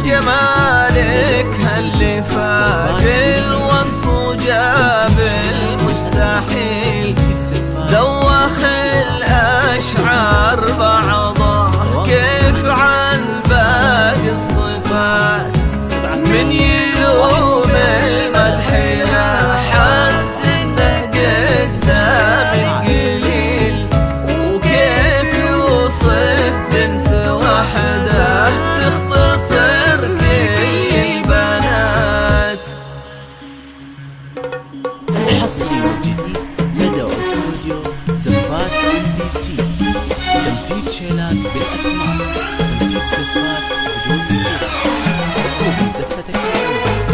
جمالك هاللي فاق الوصف وجاب المستحيل، دوخ الأشعار بعضها كيف عن باقي الصفات، من يلوم المدح لا حس انه قدامي قليل، وكيف يوصف بنت وحده تختصر كل البنات. الحصري والجديد لدى استوديو زفات MPC، تنفيذ شيلات بالأسماء، تنفيذ زفات بدون موسيقى.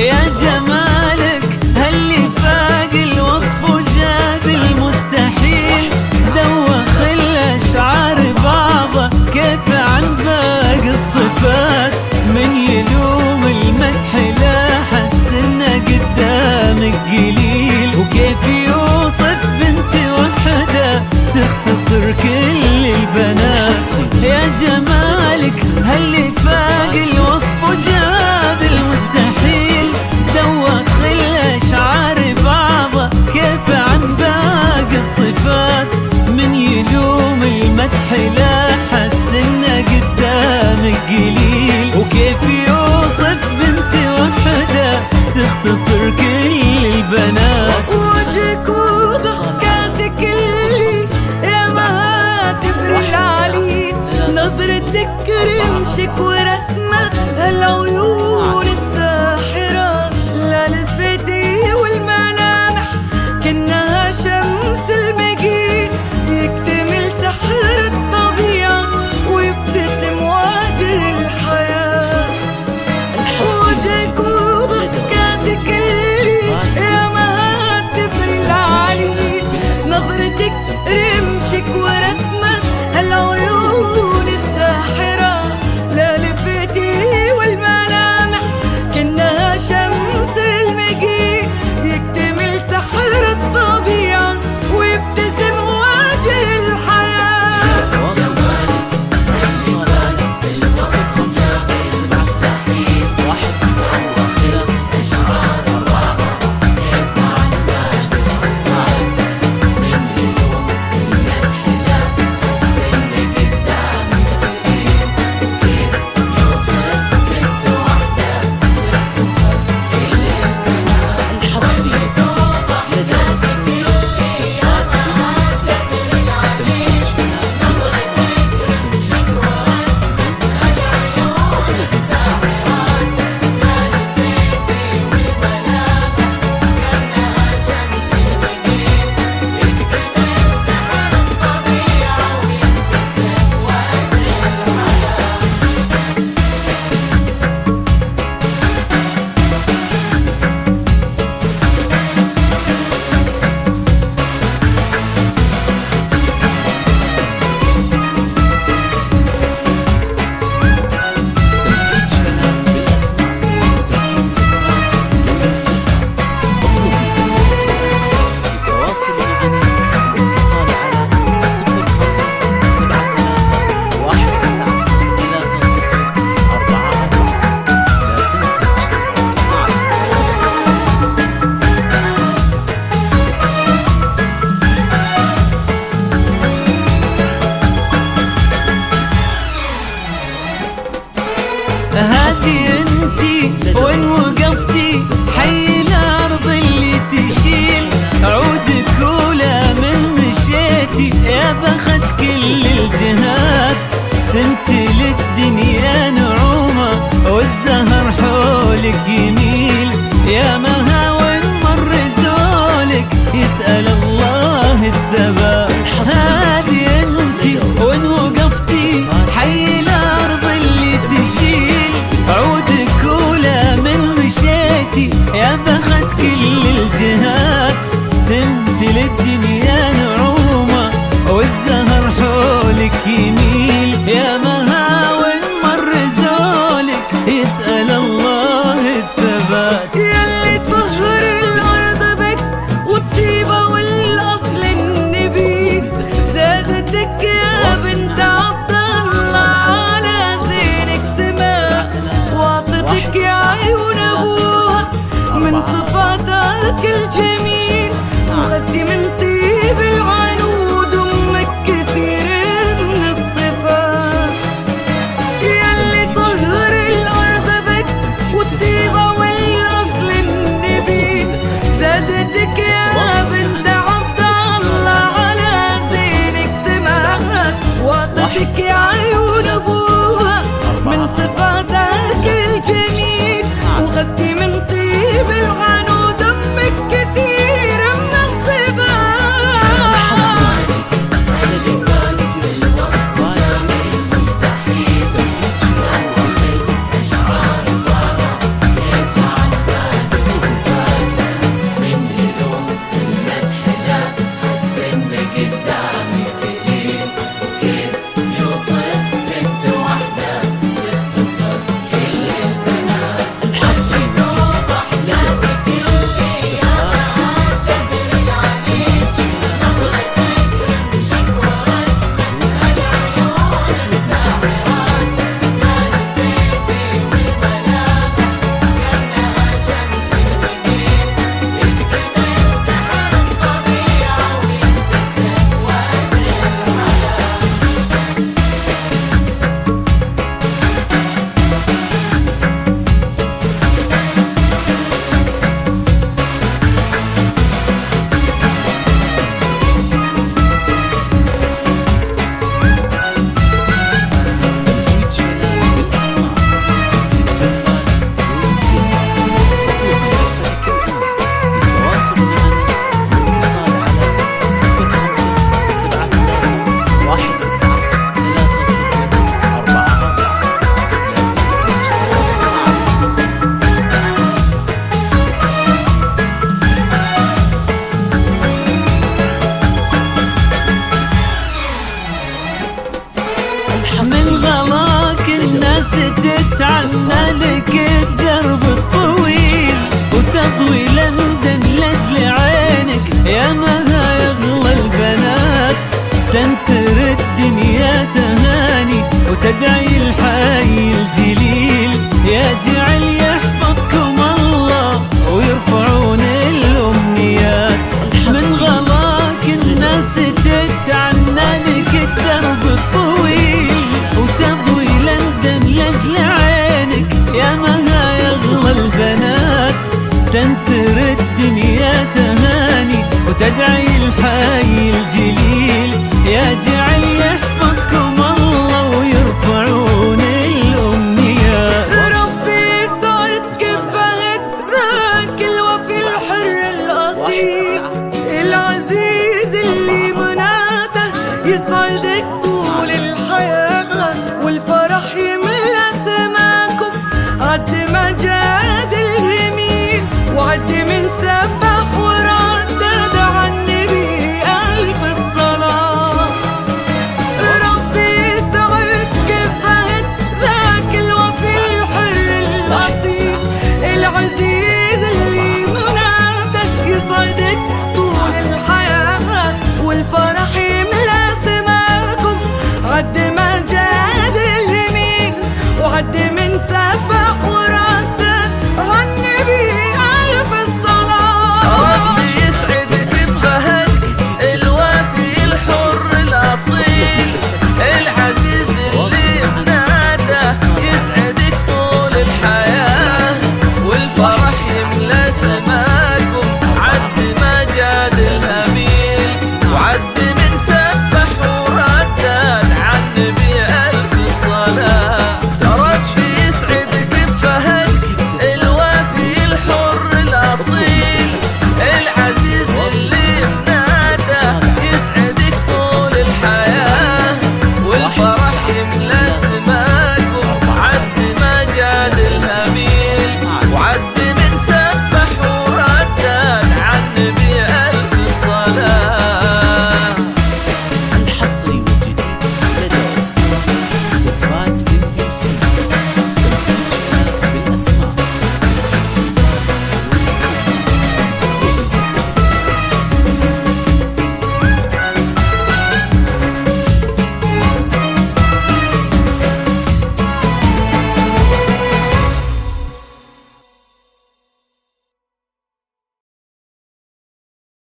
يا جمالك هاللي فاق الوصف وجاب المستحيل، دوخ الأشعار بعضه كيف عن باقي الصفات، من يلوم المدح لا حس انه قدامك قليل، وكيف يوصف بنت وحده تختصر كل البنات. يا جمالك هاللي فاق الوصف وجاب المستحيل، دوخ الأشعار بعضه كيف عن باقي الصفات، من يلوم المدح لا حس انه قدامك قليل، وكيف يوصف بنت وحده تختصر كل البنات. وجهك وضحكاتك اللي يا ما تبري العليل، نظرتك رمشك ورسمة العيون الساحرة، لا لفتي والملامح كأنها شمس المجيل، يكتمل سحر الطبيعة ويبتسم وجه الحياة. وجهك وضحكاتك اللي يا ما تبري العليل، نظرتك رمشك ورسمة العيون الساحرة، لا لفتي والملامح كأنها شمس المجيء، يكتمل سحر الطبيعة ويبتسم وجه الحياة. هاتي انتي وين وقفتي، حي الارض اللي تشيل، عودك ولا من مشيتي، يا بخت كل الجهات، تمتلي الدنيا نعومة والزهر حولك يميل، يا مها وين مر زولك يسأل الله الثبات. هاتي انتي وين وقفتي، حي الارض اللي تشيل، عودك ولا من مشيتي، يا بخت كل الجهات، تمتلي صفاتك الجميل وخدي من طيب العنود أمك كثير من الصفات ياللي طهر الأرض بك والطيبة والأصل النبي زادتك يا بنت عبد الله على زينك سماحات وعطتك يا عيون أبوها من صفاتك الجميل وخدي من طيب العنود أمك كثير من الصفات. من غلاك الناس تتعنى لك الدرب الطويل وتضوي لندن لاجل عينك يا ما